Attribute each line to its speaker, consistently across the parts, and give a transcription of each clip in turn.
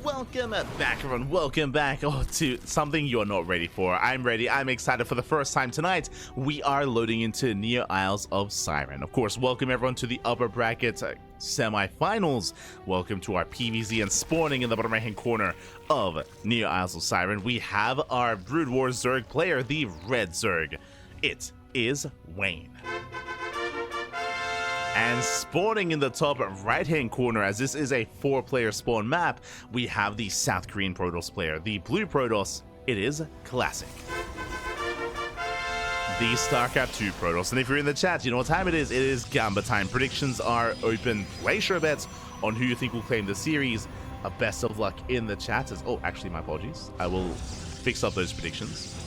Speaker 1: Welcome back, everyone. Welcome back to something you're not ready for. I'm ready. I'm excited. For the first time tonight, we are loading into Near Isles of Siren. Of course, welcome everyone to the upper bracket semi-finals. Welcome to our PvZ and spawning in the bottom right-hand corner of Near Isles of Siren. We have our Brood War Zerg player, the Red Zerg. It is Wayne. And spawning in the top right-hand corner, as this is a 4-player spawn map, we have the South Korean Protoss player, the Blue Protoss. It is Classic. The StarCraft 2 Protoss. And if you're in the chat, you know what time it is. It is Gamba time. Predictions are open. Place your bets on who you think will claim the series. Best of luck in the chat. Oh, actually, my apologies. I will fix up those predictions.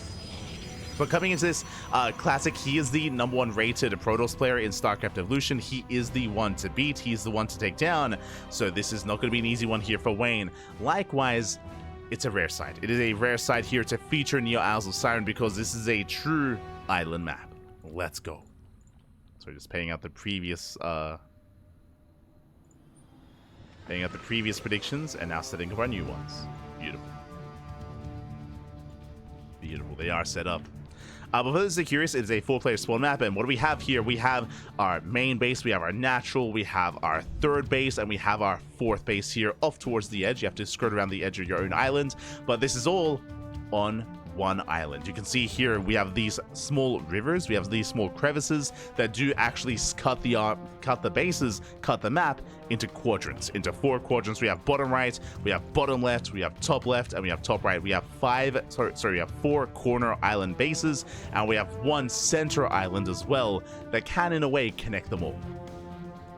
Speaker 1: But coming into this, Classic, he is the #1 rated Protoss player in StarCraft Evolution. He is the one to beat. He's the one to take down. So this is not going to be an easy one here for Wayne. Likewise, it's a rare site. It is a rare site here to feature Near Isles of Siren because this is a true island map. Let's go. So just paying out the previous predictions and now setting up our new ones. Beautiful. Beautiful. They are set up. But for those that are curious, it's a 4-player spawn map, and what do we have here? We have our main base, we have our natural, we have our 3rd base, and we have our 4th base here off towards the edge. You have to skirt around the edge of your own island, but this is all on one island. You can see here we have these small rivers, we have these small crevices that do actually cut the bases, cut the map into quadrants, into 4 quadrants. We have bottom right, we have bottom left, we have top left, and we have top right. We have we have 4 corner island bases, and we have 1 center island as well that can in a way connect them all.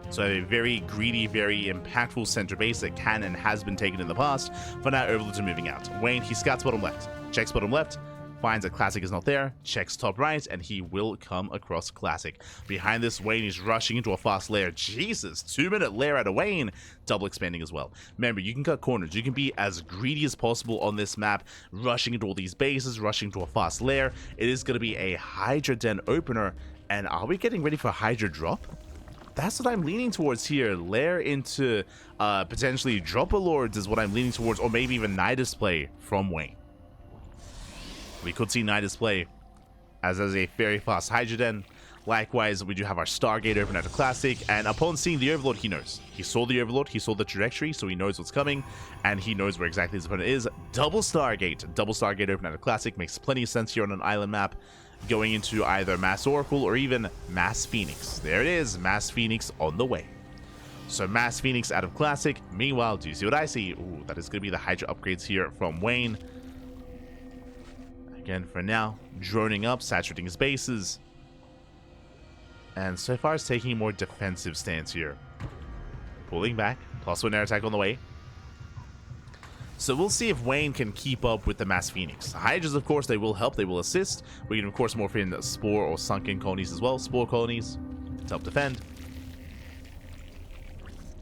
Speaker 1: So a very greedy, very impactful center base that can and has been taken in the past. For now, Overlords are moving out. Wayne, he scouts bottom left, checks bottom left, finds that Classic is not there, checks top right, and he will come across Classic. Behind this, Wayne is rushing into a fast lair. Jesus, 2-minute lair out of Wayne, double expanding as well. Remember, you can cut corners. You can be as greedy as possible on this map, rushing into all these bases, rushing into a fast lair. It is going to be a Hydra Den opener, and are we getting ready for Hydra drop? That's what I'm leaning towards here. Lair into potentially Dropper Lords is what I'm leaning towards, or maybe even Nidus play from Wayne. We could see Nidus play as a very fast Hydra Den. Likewise, we do have our Stargate open at a Classic, and upon seeing the Overlord, he knows. He saw the Overlord, he saw the trajectory, so he knows what's coming, and he knows where exactly his opponent is. Double Stargate open at a Classic makes plenty of sense here on an island map. Going into either Mass Oracle or even Mass Phoenix. There it is, Mass Phoenix on the way. So Mass Phoenix out of Classic. Meanwhile, do you see what I see? Ooh, that is going to be the Hydra upgrades here from Wayne. Again, for now, droning up, saturating his bases. And so far, it's taking a more defensive stance here. Pulling back, +1 air attack on the way. So we'll see if Wayne can keep up with the Mass Phoenix. Hydras, of course, they will help, they will assist. We can, of course, morph in Spore or Sunken Colonies as well. Spore Colonies to help defend.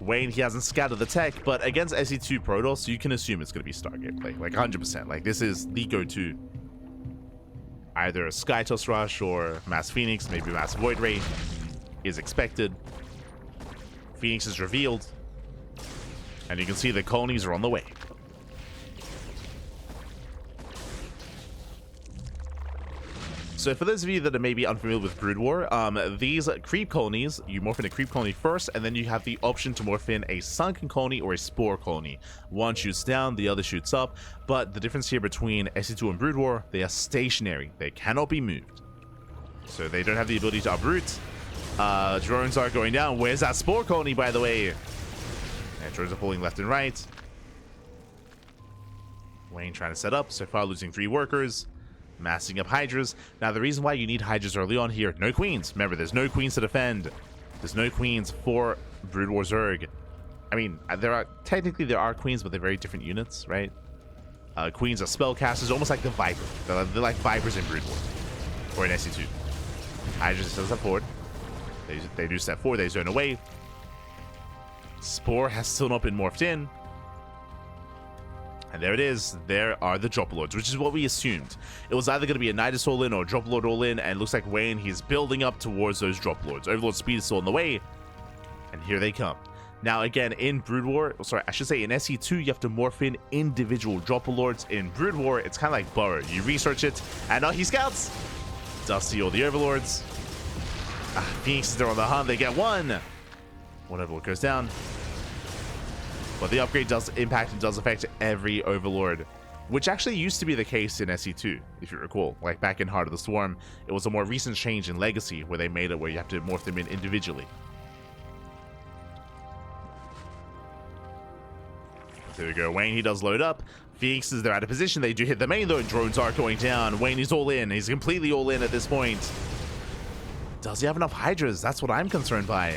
Speaker 1: Wayne, he hasn't scattered the tech, but against SE2 Protoss, you can assume it's going to be Stargate play. Like 100%. Like, this is the go-to. Either a Skytoss Rush or Mass Phoenix, maybe Mass Void Ray is expected. Phoenix is revealed. And you can see the colonies are on the way. So for those of you that are maybe unfamiliar with Brood War, these creep colonies, you morph in a creep colony first, and then you have the option to morph in a sunken colony or a spore colony. One shoots down, the other shoots up, but the difference here between SE2 and Brood War, they are stationary. They cannot be moved. So they don't have the ability to uproot. Drones are going down. Where's that spore colony, by the way? And drones are falling left and right. Wayne trying to set up, so far losing 3 workers. Massing up Hydras. Now, the reason why you need Hydras early on here, no queens. Remember, there's no queens to defend. There's no queens for Brood War Zerg. I mean, technically there are queens, but they're very different units, right? Queens are spellcasters, almost like the Viper. They're like Vipers in Brood War. Or in SE2. Hydras still step forward. They do step forward, they zone away. Spore has still not been morphed in. And there it is. There are the Dropper Lords, which is what we assumed. It was either going to be a Nidus all-in or a Dropper Lord all-in, and it looks like Wayne, he's building up towards those Dropper Lords. Overlord speed is still on the way, and here they come. Now, again, in Brood War, sorry, I should say in SE2, you have to morph in individual dropper lords. In Brood War, it's kind of like Burrow. You research it, and he scouts. Does see all the overlords. Phoenixes are on the hunt. They get one. One overlord goes down. But the upgrade does impact and does affect every overlord, which actually used to be the case in SE2, if you recall. Like back in Heart of the Swarm, it was a more recent change in Legacy where they made it where you have to morph them in individually. There we go. Wayne, he does load up. Phoenixes, they're out of position. They do hit the main, though. Drones are going down. Wayne is all in. He's completely all in at this point. Does he have enough Hydras? That's what I'm concerned by.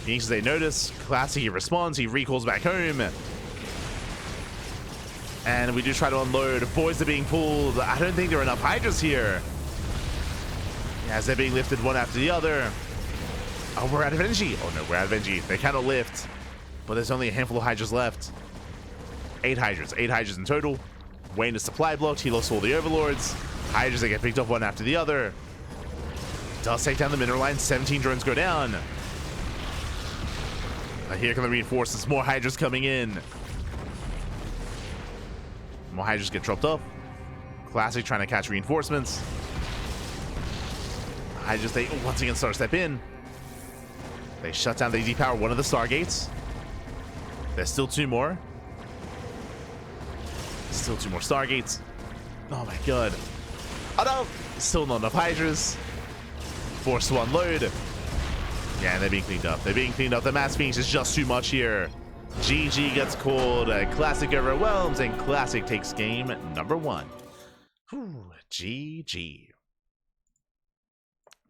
Speaker 1: Phoenixes, they notice. Classy, he responds. He recalls back home. And we do try to unload. Boys are being pulled. I don't think there are enough Hydras here. As they're being lifted one after the other. Oh, we're out of energy. Oh, no, we're out of energy. They cannot lift. But there's only a handful of Hydras left. 8 Hydras in total. Wayne is supply blocked. He lost all the overlords. Hydras, they get picked off one after the other. Does take down the mineral line. 17 drones go down. Here come the reinforcements. More Hydras coming in. More Hydras get dropped off. Classic trying to catch reinforcements. Hydras, they once again start to step in. They shut down, they depower one of the Stargates. There's still 2 more. Still 2 more Stargates. Oh my god. Oh no! Still not enough Hydras. Force to unload. Yeah, and they're being cleaned up. They're being cleaned up. The Mass Phoenix is just too much here. GG gets called. Classic overwhelms, and Classic takes game number 1. Whew, GG.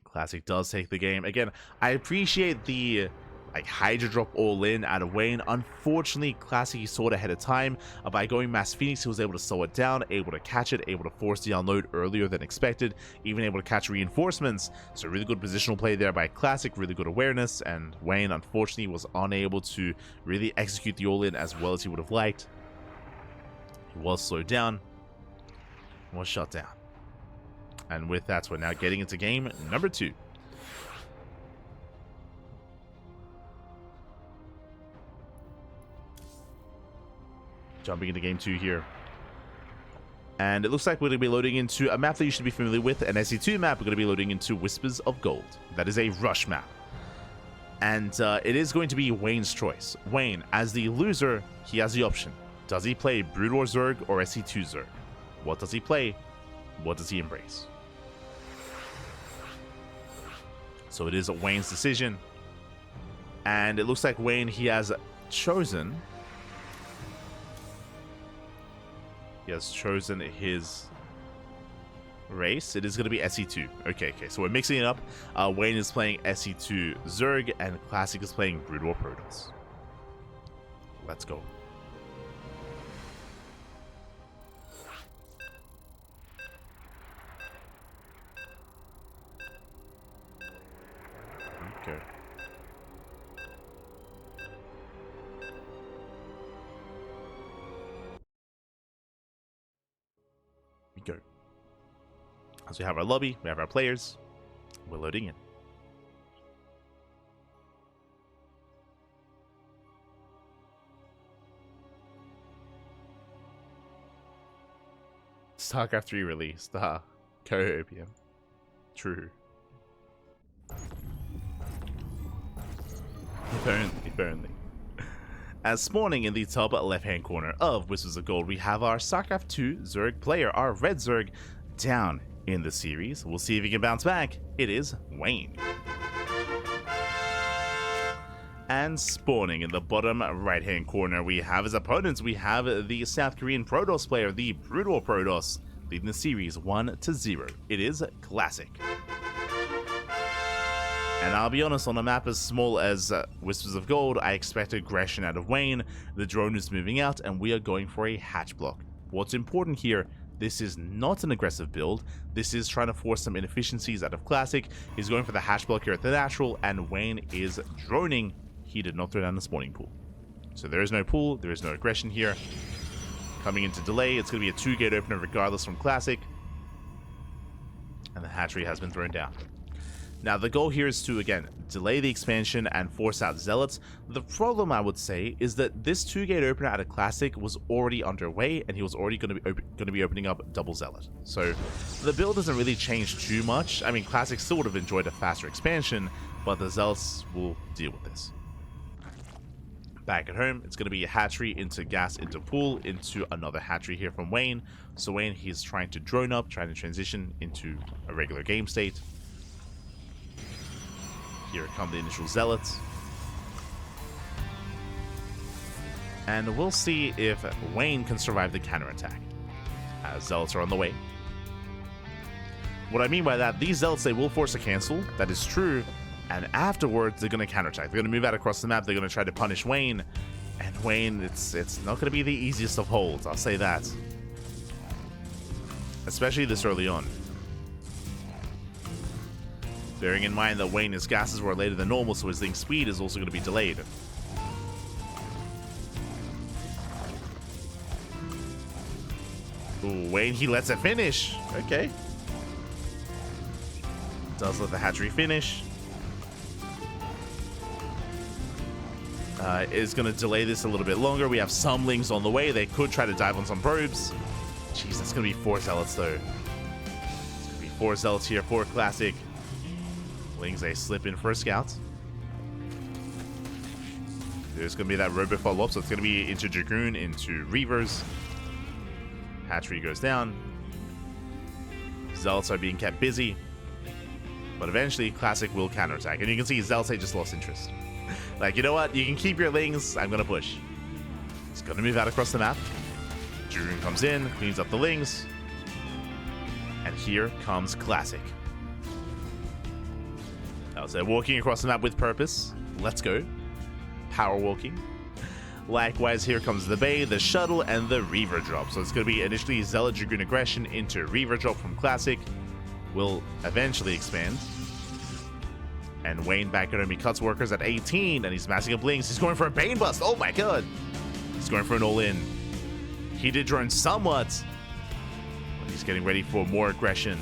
Speaker 1: Classic does take the game. Again, I appreciate the Hydra drop all in out of Wayne. Unfortunately, Classic, he saw it ahead of time. By going Mass Phoenix, he was able to slow it down, able to catch it, able to force the unload earlier than expected, even able to catch reinforcements. So really good positional play there by Classic, really good awareness, and Wayne, unfortunately, was unable to really execute the all-in as well as he would have liked. He was slowed down, was shut down. And with that, we're now getting into game number 2. Jumping into game 2 here. And it looks like we're going to be loading into a map that you should be familiar with, an SE2 map. We're going to be loading into Whispers of Gold. That is a rush map. And it is going to be Wayne's choice. Wayne, as the loser, he has the option. Does he play Brood War Zerg or SE2 Zerg? What does he play? What does he embrace? So it is Wayne's decision. And it looks like Wayne, he has chosen... He has chosen his race. It is going to be SE2. Okay, so we're mixing it up. Wayne is playing SE2 Zerg, and Classic is playing Brood War Protoss. Let's go. Okay. Go. As we have our lobby, we have our players, we're loading in. StarCraft 3 released. Co-opium. True. If only. As spawning in the top left-hand corner of Whispers of Gold, we have our StarCraft 2 Zerg player, our red Zerg, down in the series. We'll see if he can bounce back. It is Wayne. And spawning in the bottom right-hand corner, we have his opponents. We have the South Korean Protoss player, the Brood War Protoss, leading the series 1-0. It is Classic. And I'll be honest, on a map as small as Whispers of Gold, I expect aggression out of Wayne. The drone is moving out, and we are going for a hatch block. What's important here, this is not an aggressive build. This is trying to force some inefficiencies out of Classic. He's going for the hatch block here at the natural, and Wayne is droning. He did not throw down the spawning pool. So there is no pool, there is no aggression here. Coming into delay, it's going to be a 2-gate opener regardless from Classic. And the hatchery has been thrown down. Now, the goal here is to, again, delay the expansion and force out Zealots. The problem, I would say, is that this 2-gate opener at a Classic was already underway, and he was already going to be opening up double Zealot. So, the build doesn't really change too much. I mean, Classic still would have enjoyed a faster expansion, but the Zealots will deal with this. Back at home, it's going to be a hatchery into gas into pool into another hatchery here from Wayne. So Wayne, he's trying to drone up, trying to transition into a regular game state. Here come the initial Zealots. And we'll see if Wayne can survive the counterattack, as Zealots are on the way. What I mean by that, these Zealots, they will force a cancel. That is true. And afterwards, they're going to counterattack. They're going to move out across the map. They're going to try to punish Wayne. And Wayne, it's not going to be the easiest of holds. I'll say that. Especially this early on. Bearing in mind that Wayne's gases were later than normal, so his link speed is also going to be delayed. Ooh, Wayne, he lets it finish. Okay. Does let the hatchery finish. Is going to delay this a little bit longer. We have some lings on the way. They could try to dive on some probes. Jeez, that's going to be 4 Zealots, though. It's going to be 4 Zealots here, 4 Classic. Lings, they slip in for a scout. There's going to be that Robo follow-up, so it's going to be into Dragoon, into Reavers. Hatchery goes down. Zealots are being kept busy. But eventually, Classic will counterattack. And you can see Zealots, they just lost interest. Like, you know what? You can keep your lings. I'm going to push. It's going to move out across the map. Dragoon comes in, cleans up the lings. And here comes Classic. I would say walking across the map with purpose. Let's go. Power walking. Likewise, here comes the Bay, the Shuttle, and the Reaver drop. So it's going to be initially Zealot Dragoon aggression into Reaver drop from Classic. Will eventually expand. And Wayne back at home, he cuts workers at 18, and he's massing up lings. He's going for a Bane Bust. Oh my god. He's going for an all-in. He did drone somewhat. But he's getting ready for more aggression.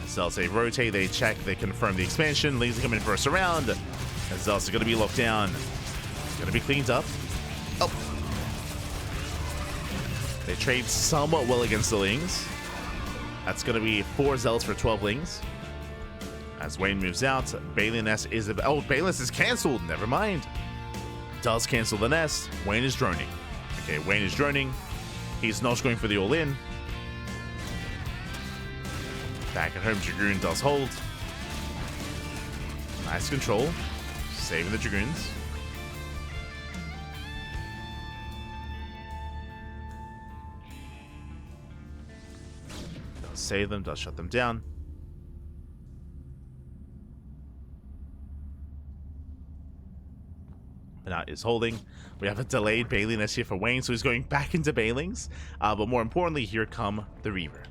Speaker 1: Zealots, they rotate, they check, they confirm the expansion. Lings are coming for a surround. And Zealots are going to be locked down. Going to be cleaned up. Oh. They trade somewhat well against the lings. That's going to be 4 Zealots for 12 lings. As Wayne moves out, Bailey Nest is... Oh, Bailey Nest is cancelled. Never mind. Does cancel the nest. Wayne is droning. Okay, Wayne is droning. He's not going for the all-in. Back at home, Dragoon does hold. Nice control. Saving the Dragoons. Does save them, does shut them down. But now is holding. We have a delayed Bailey Nest here for Wayne, so he's going back into Bailings. But more importantly, here come the Reaver.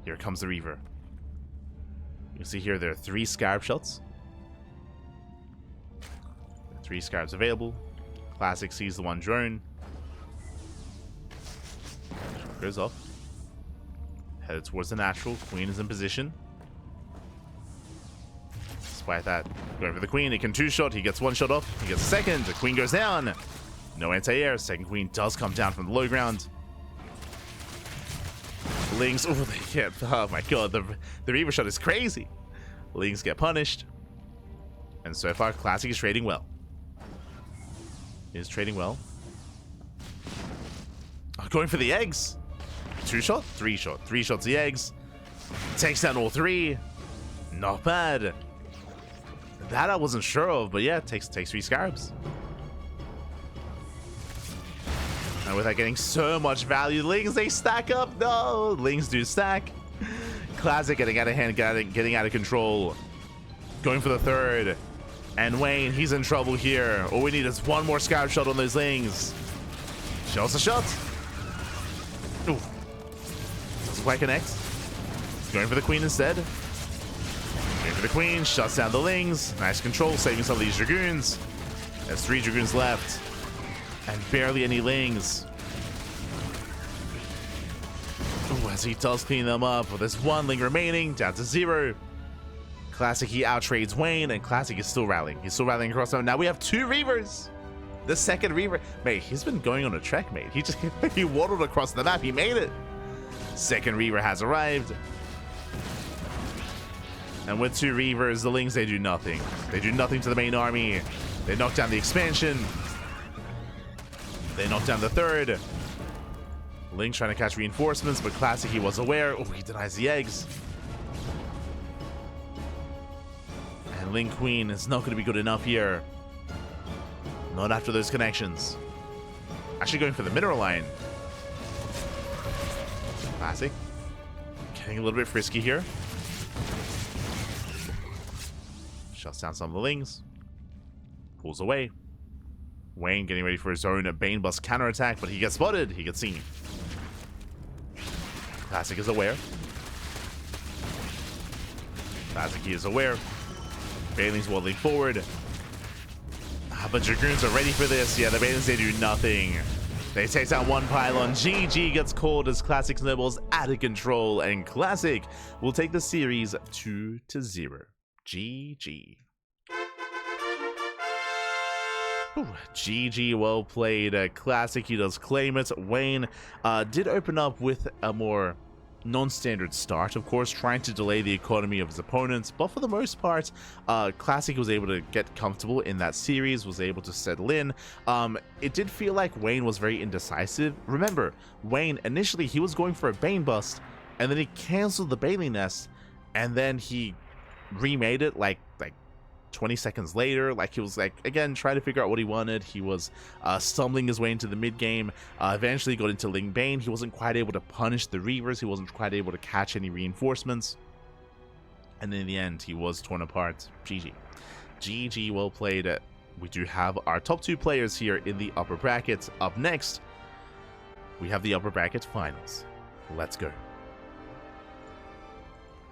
Speaker 1: Here comes the Reaver. You can see here there are 3 Scarab shots. 3 Scarabs available. Classic sees the one drone. Goes off. Headed towards the natural. Queen is in position. Despite that, going for the Queen. He can 2-shot. He gets 1 shot off. He gets a second. The Queen goes down. No anti-air. Second Queen does come down from the low ground. Lings, oh, they can't. Oh my god, the Reaver shot is crazy. Lings get punished. And so far, Classic is trading well. Is trading well. Oh, going for the eggs. 2-shot, 3-shot. 3 shots the eggs. Takes down all 3. Not bad. That I wasn't sure of, but yeah, takes 3 Scarabs. And without getting so much value, Lings, they stack up. No, Lings do stack. Classic getting out of hand, getting out of control. Going for the 3rd. And Wayne, he's in trouble here. All we need is 1 more Scarab shot on those Lings. Shows the shot. Ooh. Doesn't quite connect. Going for the Queen instead. Going for the Queen, shuts down the Lings. Nice control, saving some of these Dragoons. There's 3 Dragoons left. And barely any Lings. as he does clean them up. There's one Ling remaining, down to 0. Classic, he outtrades Wayne, and Classic is still rallying. He's still rallying across them. Now we have 2 Reavers. The second Reaver, mate, he's been going on a trek, mate. He waddled across the map. He made it. Second Reaver has arrived. And with 2 Reavers, the Lings, they do nothing. They do nothing to the main army. They knock down the expansion. They knock down the third. Ling trying to catch reinforcements, but Classic, he was aware. Oh, he denies the eggs. And Ling Queen is not going to be good enough here. Not after those connections. Actually going for the mineral line. Classic. Getting a little bit frisky here. Shuts down some of the Lings. Pulls away. Wayne getting ready for his own Bane Bust counterattack, but he gets spotted. He gets seen. Classic is aware. Classic, he is aware. Baneling's waddling forward. But Dragoons are ready for this. Yeah, the Banelings, they do nothing. They take down one pylon. GG gets called as Classic's Snowball's out of control, and Classic will take the series 2-0. GG. Ooh, GG, well played. Classic, he does claim it. Wayne did open up with a more non-standard start, of course, trying to delay the economy of his opponents, but for the most part, Classic was able to get comfortable in that series, was able to settle in. It did feel like Wayne was very indecisive. Remember, Wayne, initially, he was going for a Bane Bust, and then he canceled the Bailey Nest, and then he remade it like 20 seconds later. Like, he was like, again, trying to figure out what he wanted. He was stumbling his way into the mid game. Eventually got into Ling Bane. He wasn't quite able to punish the Reavers. He wasn't quite able to catch any reinforcements, and in the end he was torn apart. GG, well played. We do have our top 2 players here in the upper bracket. Up next, we have the upper bracket finals. Let's go.